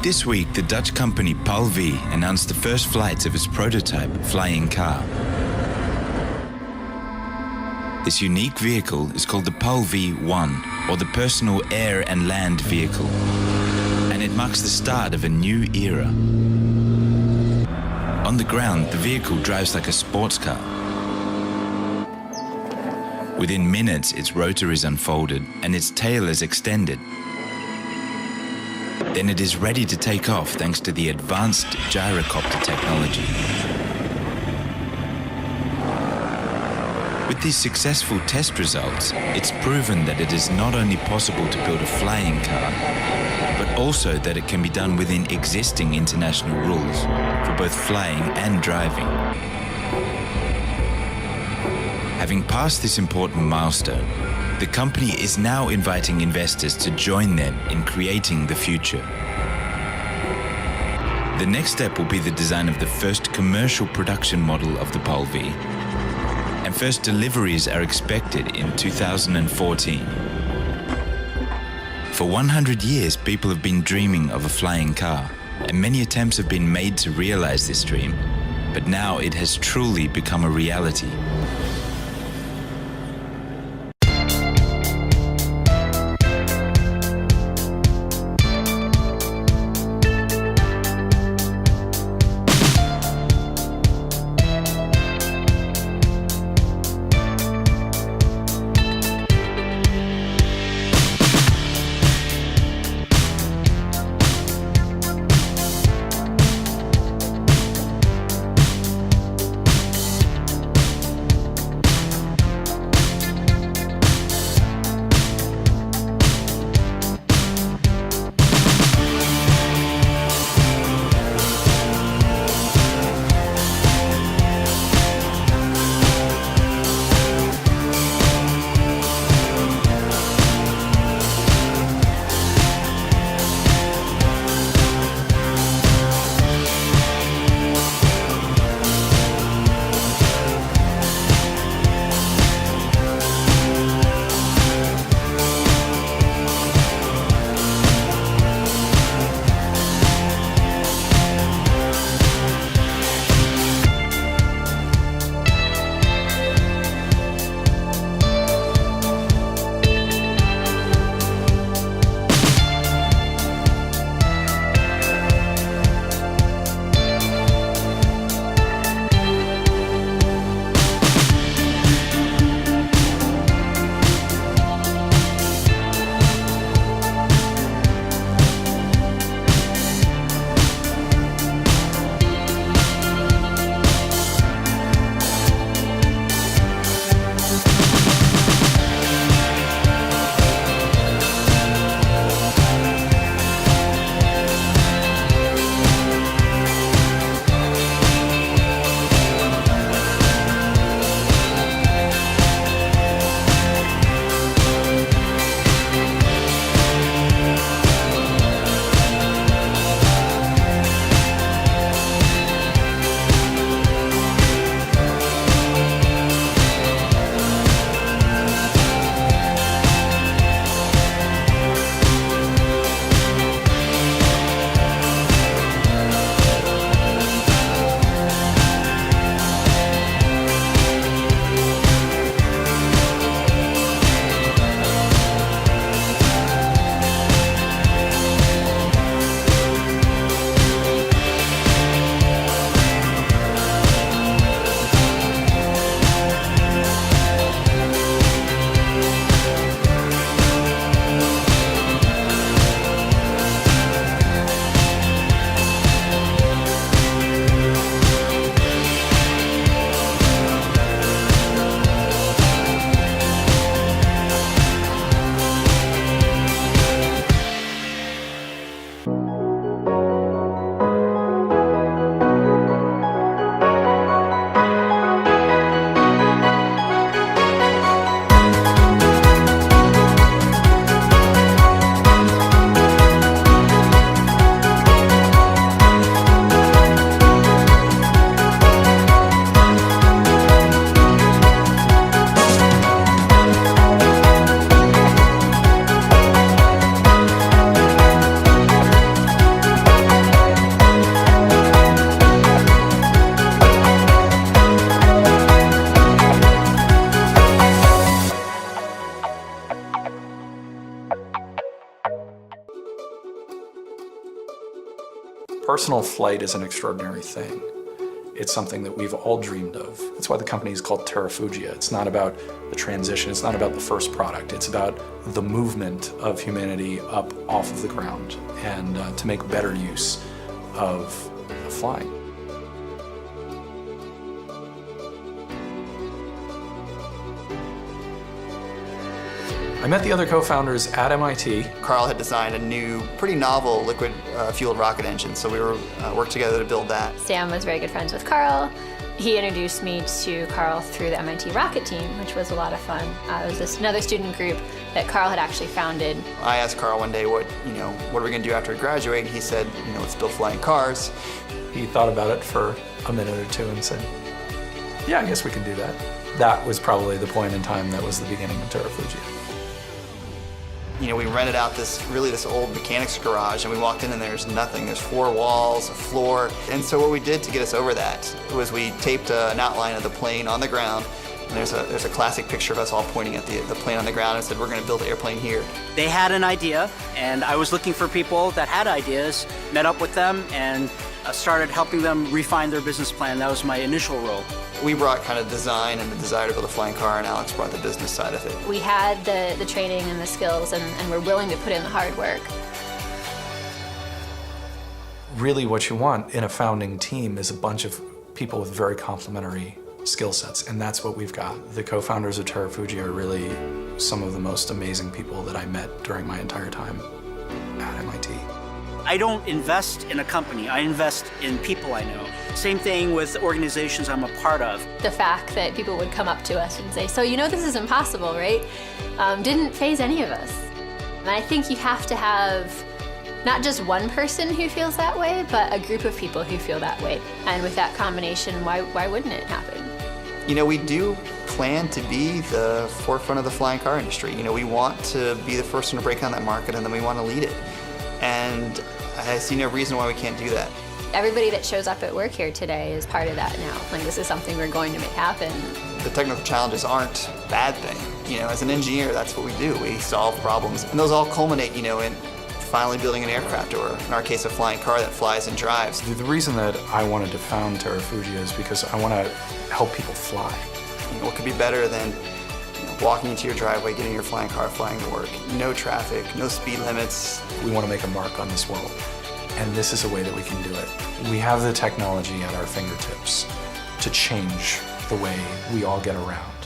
This week, the Dutch company PAL-V announced the first flights of its prototype flying car. This unique vehicle is called the PAL-V1, or the Personal Air and Land Vehicle, and it marks the start of a new era. On the ground, the vehicle drives like a sports car. Within minutes, its rotor is unfolded and its tail is extended. Then it is ready to take off thanks to the advanced gyrocopter technology. With these successful test results, it's proven that it is not only possible to build a flying car, but also that it can be done within existing international rules for both flying and driving. Having passed this important milestone, the company is now inviting investors to join them in creating the future. The next step will be the design of the first commercial production model of the PAL-V, and first deliveries are expected in 2014. For 100 years, people have been dreaming of a flying car, and many attempts have been made to realize this dream, but now it has truly become a reality. Personal flight is an extraordinary thing. It's something that we've all dreamed of. That's why the company is called Terrafugia. It's not about the transition, it's not about the first product. It's about the movement of humanity up off of the ground and to make better use of flying. I met the other co-founders at MIT. Carl had designed a new, pretty novel liquid-fueled rocket engine, so we worked together to build that. Sam was very good friends with Carl. He introduced me to Carl through the MIT rocket team, which was a lot of fun. It was another student group that Carl had actually founded. I asked Carl one day, what are we going to do after we graduate? And he said, let's build flying cars. He thought about it for a minute or two and said, yeah, I guess we can do that. That was probably the point in time that was the beginning of Terrafugia. We rented out this old mechanics garage, and we walked in and there's nothing. There's 4 walls, a floor. And so what we did to get us over that was we taped an outline of the plane on the ground. And there's a classic picture of us all pointing at the plane on the ground and said, we're going to build an airplane here. They had an idea, and I was looking for people that had ideas, met up with them, and started helping them refine their business plan. That was my initial role. We brought kind of design and the desire to build a flying car, and Alex brought the business side of it. We had the training and the skills, and we're willing to put in the hard work. Really what you want in a founding team is a bunch of people with very complementary skill sets, and that's what we've got. The co-founders of Terrafugia are really some of the most amazing people that I met during my entire time at MIT. I don't invest in a company, I invest in people I know. Same thing with organizations I'm a part of. The fact that people would come up to us and say, so this is impossible, right? Didn't faze any of us. And I think you have to have not just one person who feels that way, but a group of people who feel that way. And with that combination, why wouldn't it happen? We do plan to be the forefront of the flying car industry. We want to be the first one to break on that market, and then we want to lead it. And I see no reason why we can't do that. Everybody that shows up at work here today is part of that now. This is something we're going to make happen. The technical challenges aren't a bad thing. As an engineer, that's what we do. We solve problems. And those all culminate, in finally building an aircraft, or in our case, a flying car that flies and drives. The reason that I wanted to found Terrafugia is because I want to help people fly. What could be better than walking into your driveway, getting your flying car, flying to work? No traffic, no speed limits. We want to make a mark on this world, and this is a way that we can do it. We have the technology at our fingertips to change the way we all get around.